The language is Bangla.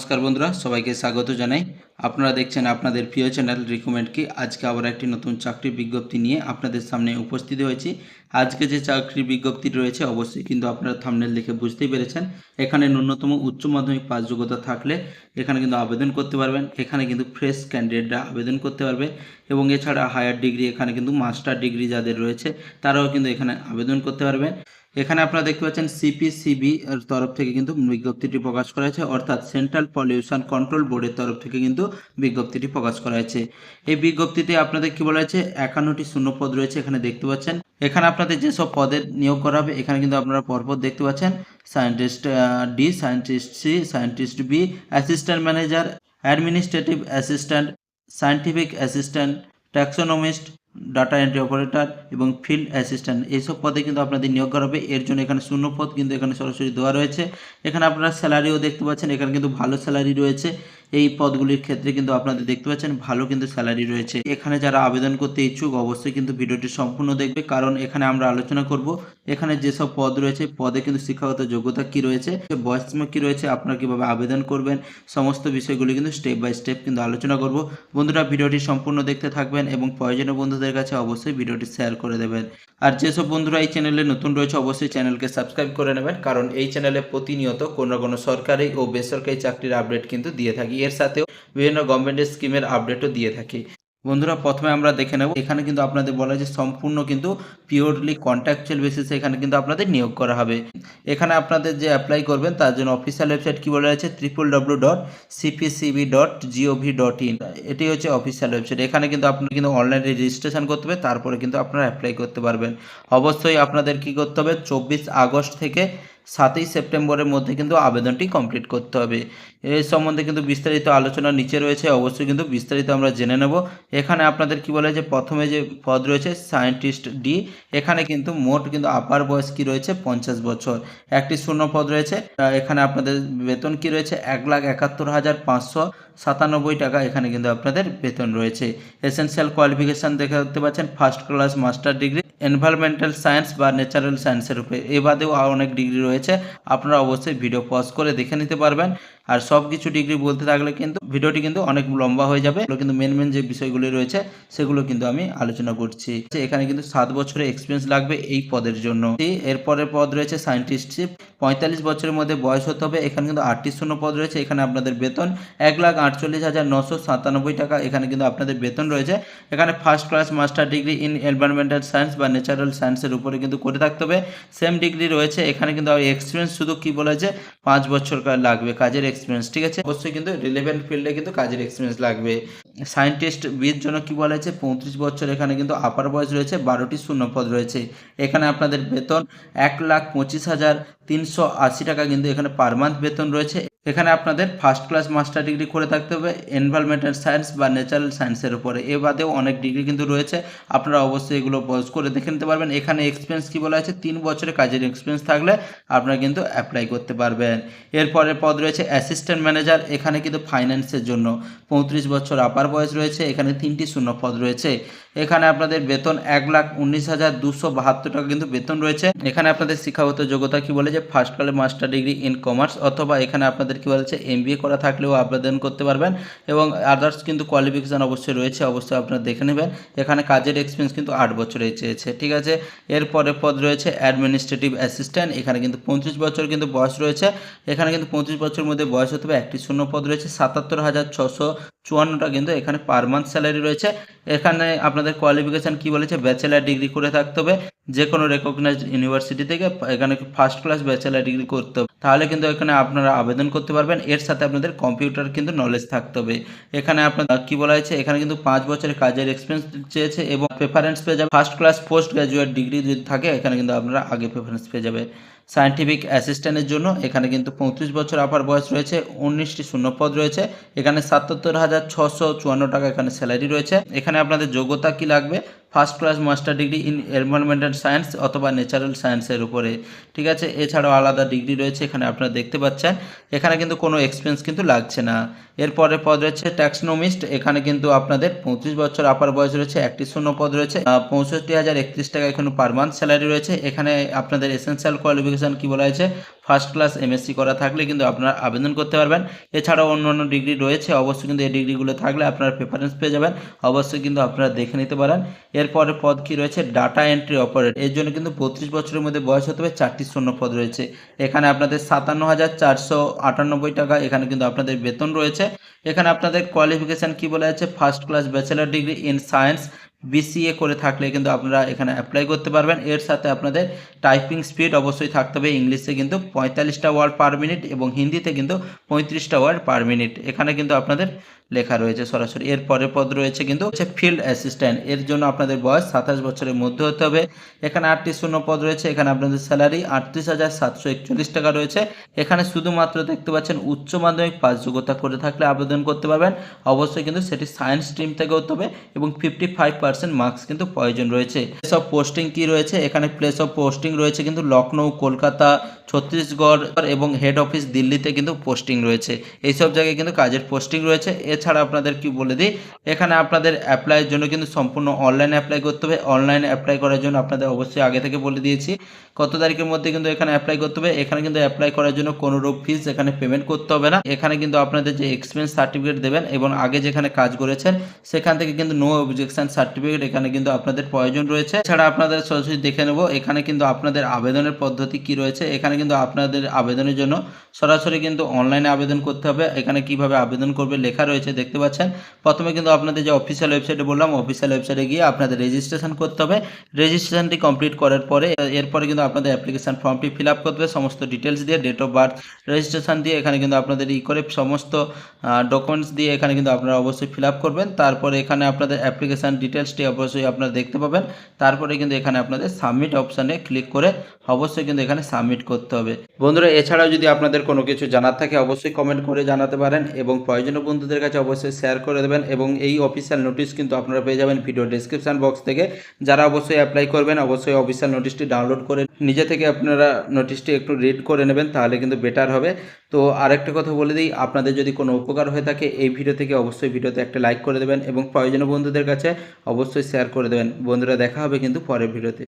নমস্কার বন্ধুরা, সবাইকে স্বাগত জানাই। আপনারা দেখছেন আপনাদের প্রিয় চ্যানেল রিকমেন্ড কি। আজকে আবার একটি নতুন চাকরির বিজ্ঞপ্তি নিয়ে আপনাদের সামনে উপস্থিত হয়েছি। আজকে যে চাকরির বিজ্ঞপ্তি রয়েছে অবশ্যই কিন্তু আপনারা থাম্বনেল দেখে বুঝতেই পেরেছেন। এখানে ন্যূনতম উচ্চ মাধ্যমিক পাস যোগ্যতা থাকলে এখানে কিন্তু আবেদন করতে পারবেন। এখানে কিন্তু ফ্রেশ ক্যান্ডিডেটরা আবেদন করতে পারবে এবং এছাড়া হায়ার ডিগ্রি, এখানে কিন্তু মাস্টার ডিগ্রি যাদের রয়েছে তারাও কিন্তু এখানে আবেদন করতে পারবেন। এখানে আপনারা দেখতে পাচ্ছেন সিপিসিবি এর তরফ থেকে কিন্তু বিজ্ঞপ্তিটি প্রকাশ করা হয়েছে, অর্থাৎ সেন্ট্রাল পলিউশন কন্ট্রোল বোর্ডের তরফ থেকে কিন্তু বিজ্ঞপ্তিটি প্রকাশ করা হয়েছে। এই বিজ্ঞপ্তিতে আপনাদের কি বলা হয়েছে, 51টি শূন্যপদ রয়েছে এখানে দেখতে পাচ্ছেন। এখানে আপনাদের যেসব পদের নিয়োগ করা হবে এখানে কিন্তু আপনারা পরপর দেখতে পাচ্ছেন, scientist D, scientist C, scientist B, assistant manager, administrative assistant, scientific assistant, taxonomist, data entry operator এবং ফিল্ড অ্যাসিস্ট্যান্ট, এইসব পদে কিন্তু আপনাদের নিয়োগ করা হবে। এর জন্য এখানে শূন্য পদ কিন্তু এখানে সরাসরি দেওয়া রয়েছে। এখানে আপনারা স্যালারিও দেখতে পাচ্ছেন, এখানে কিন্তু ভালো স্যালারি রয়েছে। এই পদগুলির ক্ষেত্রে কিন্তু আপনাদের দেখতে পাচ্ছেন ভালো কিন্তু স্যালারি রয়েছে। এখানে যারা আবেদন করতে ইচ্ছুক অবশ্যই কিন্তু ভিডিওটি সম্পূর্ণ দেখবে, কারণ এখানে আমরা আলোচনা করব এখানে যেসব পদ রয়েছে পদে কিন্তু শিক্ষাগত যোগ্যতা কি রয়েছে, বয়স সীমা কি রয়েছে, আপনারা কিভাবে আবেদন করবেন, সমস্ত বিষয়গুলি কিন্তু স্টেপ বাই স্টেপ কিন্তু আলোচনা করব। বন্ধুরা ভিডিওটি সম্পূর্ণ দেখতে থাকবেন এবং প্রয়োজনীয় বন্ধুদের কাছে অবশ্যই ভিডিওটি শেয়ার করে দেবেন। আর যেসব বন্ধুরা এই চ্যানেলে নতুন রয়েছে অবশ্যই চ্যানেলকে সাবস্ক্রাইব করে নেবেন, কারণ এই চ্যানেলে প্রতিনিয়ত কোনো না কোনো সরকারি ও বেসরকারি চাকরির আপডেট কিন্তু দিয়ে থাকি। এর সাথেও বিভিন্ন গভর্নমেন্টের স্কিমের আপডেটও দিয়ে থাকি। বন্ধুরা প্রথমে আমরা দেখে নেব, এখানে কিন্তু আপনাদের বলা যে সম্পূর্ণ কিন্তু পিওরলি কন্ট্রাকচুয়াল বেসিসে এখানে কিন্তু আপনাদের নিয়োগ করা হবে। এখানে আপনাদের যে অ্যাপ্লাই করবেন তার জন্য অফিসিয়াল ওয়েবসাইট কি বলা আছে, www.cpcb.gov.in, এটি হচ্ছে অফিসিয়াল ওয়েবসাইট। এখানে কিন্তু আপনারা কিন্তু অনলাইনে রেজিস্ট্রেশন করতে হবে, তারপরে কিন্তু আপনারা অ্যাপ্লাই করতে পারবেন। অবশ্যই আপনাদের কি করতে হবে, 24 আগস্ট থেকে 7ই সেপ্টেম্বরের মধ্যে কিন্তু আবেদনটি কমপ্লিট করতে হবে। এই সম্বন্ধে কিন্তু বিস্তারিত আলোচনা নিচে রয়েছে, অবশ্যই কিন্তু বিস্তারিত আমরা জেনে নেব। এখানে আপনাদের কি বলে যে প্রথমে যে পদ রয়েছে সায়েন্টিস্ট ডি, এখানে কিন্তু মোট কিন্তু আপার বয়স কি রয়েছে 50 বছর। একটি শূন্য পদ রয়েছে, এখানে আপনাদের বেতন কি রয়েছে 1,71,597 টাকা, এখানে কিন্তু আপনাদের বেতন রয়েছে। এসেনশিয়াল কোয়ালিফিকেশান দেখতে পাচ্ছেন first class master degree environmental science বা ন্যাচারাল সায়েন্সের উপরে। এ বাদেও অনেক ডিগ্রি রয়েছে, আপনারা অবশ্যই ভিডিও পজ করে দেখে নিতে পারবেন। আর সব কিছু ডিগ্রি বলতে থাকলে কিন্তু ভিডিওটি কিন্তু অনেক লম্বা হয়ে যাবে, কিন্তু মেন যে বিষয়গুলি রয়েছে সেগুলো কিন্তু আমি আলোচনা করছি। এখানে কিন্তু 7 বছরের এক্সপিরিয়েন্স লাগবে এই পদের জন্য। এরপরের পদ রয়েছে সায়েন্টিস্টশিপ, 45 বছরের মধ্যে বয়স হতে হবে। এখানে কিন্তু 8টি শূন্য পদ রয়েছে, এখানে আপনাদের বেতন 1,48,997 টাকা, এখানে কিন্তু আপনাদের বেতন রয়েছে। এখানে first class master degree in environmental science বা ন্যাচারাল সায়েন্সের উপরে কিন্তু করে থাকতে হবে। সেম ডিগ্রি রয়েছে, এখানে কিন্তু এক্সপিরিয়েন্স শুধু কি বলেছে 5 বছর লাগবে কাজের এক্সপিরিয়েন্স, ঠিক আছে। অবশ্যই কিন্তু রিলেভেন্ট ফিল্ডে কিন্তু কাজের এক্সপিরিয়েন্স লাগবে। সায়েন্টিস্ট বির জন্য কি বলা হয়েছে 35 বছর, এখানে কিন্তু আপার বয়স রয়েছে, 12টি শূন্যপদ রয়েছে। এখানে আপনাদের বেতন 1,25,380 টাকা কিন্তু এখানে পার মান্থ বেতন রয়েছে। এখানে আপনাদের ফার্স্ট ক্লাস মাস্টার ডিগ্রি করে থাকতে হবে এনভায়রনমেন্টাল সায়েন্স বা ন্যাচারাল সায়েন্সের উপরে। এ বাদেও অনেক ডিগ্রি কিন্তু রয়েছে, আপনারা অবশ্যই এগুলো পজ করে দেখে নিতে পারবেন। এখানে এক্সপিরিয়েন্স কি বলা আছে 3 বছরের কাজের এক্সপিরিয়েন্স থাকলে আপনারা কিন্তু অ্যাপ্লাই করতে পারবেন। এরপরে পদ রয়েছে অ্যাসিস্ট্যান্ট ম্যানেজার, এখানে কিন্তু ফাইন্যান্সের জন্য 35 বছর আপার বয়স রয়েছে, এখানে 3টি শূন্য পদ রয়েছে। এখানে আপনাদের বেতন 1,19,272 টাকা কিন্তু বেতন রয়েছে। এখানে আপনাদের শিক্ষাগত যোগ্যতা কি বলে যে first class master degree in commerce, অথবা এখানে আপনাদের কি বলেছে MBA করা থাকলেও আবেদন করতে পারবেন, এবং আদার্স কিন্তু কোয়ালিফিকেশান অবশ্যই রয়েছে, অবশ্যই আপনারা দেখে নেবেন। এখানে কাজের এক্সপিরিয়েন্স কিন্তু 8 বছরের চেয়েছে, ঠিক আছে। এরপরে পদ রয়েছে অ্যাডমিনিস্ট্রেটিভ অ্যাসিস্ট্যান্ট, এখানে কিন্তু 35 বছর কিন্তু বয়স রয়েছে। এখানে কিন্তু 35 বছরের মধ্যে বয়স হতে হবে, একটি শূন্য পদ রয়েছে, 77,654 কিন্তু এখানে পার মান্থ স্যালারি রয়েছে। এখানে আপনাদের কোয়ালিফিকেশান কি বলেছে ব্যাচেলার ডিগ্রি করে থাকতে হবে যে কোনো রেকগনাইজড ইউনিভার্সিটি থেকে, এখানে ফার্স্ট ক্লাস ব্যাচেলার ডিগ্রি করতে হবে, তাহলে কিন্তু এখানে আপনারা আবেদন করতে পারবেন। এর সাথে আপনাদের কম্পিউটার কিন্তু নলেজ থাকতে হবে। এখানে আপনার কি বলা হয়েছে, এখানে কিন্তু 5 বছরের কাজের এক্সপিরিয়েন্স চেয়েছে এবং প্রেফারেন্স পেয়ে যাবে first class post graduate degree যদি থাকে, এখানে কিন্তু আপনারা আগে প্রেফারেন্স পেয়ে যাবে। সায়েন্টিফিক অ্যাসিস্ট্যান্টের জন্য এখানে কিন্তু 35 বছর আপার বয়স রয়েছে, 19টি শূন্যপদ রয়েছে, এখানে 77,654 টাকা এখানে স্যালারি রয়েছে। এখানে আপনাদের যোগ্যতা কি লাগবে, first class master degree in environmental science অথবা ন্যাচারাল সায়েন্সের উপরে, ঠিক আছে। এছাড়াও আলাদা ডিগ্রি রয়েছে, এখানে আপনারা দেখতে পাচ্ছেন। এখানে কিন্তু কোনো এক্সপিরিয়েন্স কিন্তু লাগছে না। এরপরে পদ রয়েছে ট্যাক্সোনমিস্ট, এখানে কিন্তু আপনাদের 35 বছর আপার বয়স রয়েছে, একটি শূন্য পদ রয়েছে, 65,031 টাকা এখানে পার মান্থ স্যালারি রয়েছে। এখানে আপনাদের এসেনশিয়াল কোয়ালিফিকেশান কি বলা হয়েছে ফার্স্ট ক্লাস এমএসসি করা থাকলে কিন্তু আপনারা আবেদন করতে পারবেন। এছাড়াও অন্যান্য ডিগ্রি রয়েছে, অবশ্যই কিন্তু এই ডিগ্রিগুলো থাকলে আপনারা প্রেফারেন্স পেয়ে যাবেন, অবশ্যই কিন্তু আপনারা দেখে নিতে পারেন। এরপরে পদ কি রয়েছে, ডাটা এন্ট্রি অপারেটর। এর জন্য কিন্তু 32 বছরের মধ্যে বয়স হতে হবে। 4টি শূন্য পদ রয়েছে। এখানে আপনাদের 57,498 টাকা এখানে কিন্তু আপনাদের বেতন রয়েছে। এখানে আপনাদের কোয়ালিফিকেশান কি বলা যাচ্ছে, first class bachelor degree in science BCA করে থাকলে কিন্তু আপনারা এখানে অ্যাপ্লাই করতে পারবেন। এর সাথে আপনাদের টাইপিং স্পিড অবশ্যই থাকতে হবে। ইংলিশে কিন্তু 45টা ওয়ার্ড পার মিনিট এবং হিন্দিতে কিন্তু 35টা ওয়ার্ড পার মিনিট এখানে কিন্তু আপনাদের লেখা রয়েছে সরাসরি। এর পরের পদ রয়েছে কিন্তু হচ্ছে ফিল্ড অ্যাসিস্ট্যান্ট। এর জন্য আপনাদের বয়স 27 বছরের মধ্যে হতে হবে। এখানে 8টি শূন্য পদ রয়েছে। এখানে আপনাদের স্যালারি 38,741 টাকা রয়েছে। এখানে শুধুমাত্র দেখতে পাচ্ছেন উচ্চ মাধ্যমিক পাস যোগ্যতা করে থাকলে আবেদন করতে পারবেন। অবশ্যই কিন্তু সেটি সায়েন্স স্ট্রিম থেকে হতে হবে এবং 55% মার্কস কিন্তু প্রয়োজন রয়েছে। প্লেস অফ পোস্টিং কি রয়েছে, এখানে প্লেস অফ পোস্টিং রয়েছে কিন্তু লখনৌ, কলকাতা, ছত্তিশগড় এবং হেড অফিস দিল্লিতে কিন্তু পোস্টিং রয়েছে। এইসব জায়গায় কিন্তু কাজের পোস্টিং রয়েছে। এছাড়া আপনাদের কি বলে দিই, এখানে আপনাদের অ্যাপ্লাইয়ের জন্য কিন্তু সম্পূর্ণ অনলাইনে অ্যাপ্লাই করতে হবে। অনলাইনে অ্যাপ্লাই করার জন্য আপনাদের অবশ্যই আগে থেকে বলে দিয়েছি কত তারিখের মধ্যে কিন্তু এখানে অ্যাপ্লাই করতে হবে। এখানে কিন্তু অ্যাপ্লাই করার জন্য কোনো রূপ ফিস এখানে পেমেন্ট করতে হবে না। এখানে কিন্তু আপনাদের যে এক্সপিরিয়েন্স সার্টিফিকেট দেবেন এবং আগে যেখানে কাজ করেছেন সেখান থেকে কিন্তু নো অবজেকশন সার্টিফিকেট এখানে কিন্তু আপনাদের প্রয়োজন রয়েছে। এছাড়া আপনাদের সরাসরি দেখে নেব এখানে কিন্তু আপনাদের আবেদনের পদ্ধতি কি রয়েছে। এখানে কিন্তু আপনাদের আবেদনের জন্য সরাসরি কিন্তু অনলাইনে আবেদন করতে হবে। এখানে কিভাবে আবেদন করবে লেখা রয়েছে দেখতে পাচ্ছেন। প্রথমে কিন্তু আপনাদের যে অফিসিয়াল ওয়েবসাইটে বললাম, অফিসিয়াল ওয়েবসাইটে গিয়ে আপনাদের রেজিস্ট্রেশন করতে হবে। রেজিস্ট্রেশনটি কমপ্লিট করার পরে এরপরে কিন্তু আপনাদের অ্যাপ্লিকেশন ফর্মটি ফিল আপ করতে হবে সমস্ত ডিটেলস দিয়ে, ডেট অফ বার্থ, রেজিস্ট্রেশন দিয়ে এখানে কিন্তু আপনাদের করে সমস্ত ডকুমেন্টস দিয়ে এখানে কিন্তু আপনারা অবশ্যই ফিল আপ করবেন। তারপরে এখানে আপনাদের অ্যাপ্লিকেশন ডিটেলসটি অবশ্যই আপনারা দেখতে পাবেন। তারপরে কিন্তু এখানে আপনাদের সাবমিট অপশানে ক্লিক করে অবশ্যই কিন্তু এখানে সাবমিট করতে হবে। বন্ধুরা এছাড়াও যদি আপনাদের কোনো কিছু জানার থাকে অবশ্যই কমেন্ট করে জানাতে পারেন এবং প্রয়োজনীয় বন্ধুদের কাছে অবশ্যই শেয়ার করে দেবেন। এবং এই অফিসিয়াল নোটিশ কিন্তু আপনারা পেয়ে যাবেন ভিডিও ডেসক্রিপশন বক্স থেকে। যারা অবশ্যই অ্যাপ্লাই করবেন অবশ্যই অফিসিয়াল নোটিশটি ডাউনলোড করে নিজে থেকে আপনারা নোটিশটি একটু রিড করে নেবেন, তাহলে কিন্তু বেটার হবে। তো আরেকটা কথা বলে দিই, আপনাদের যদি কোনো উপকার হয়ে থাকে এই ভিডিও থেকে অবশ্যই ভিডিওতে একটা লাইক করে দেবেন এবং প্রয়োজনীয় বন্ধুদের কাছে অবশ্যই শেয়ার করে দেবেন। বন্ধুরা দেখা হবে কিন্তু পরের ভিডিওতে।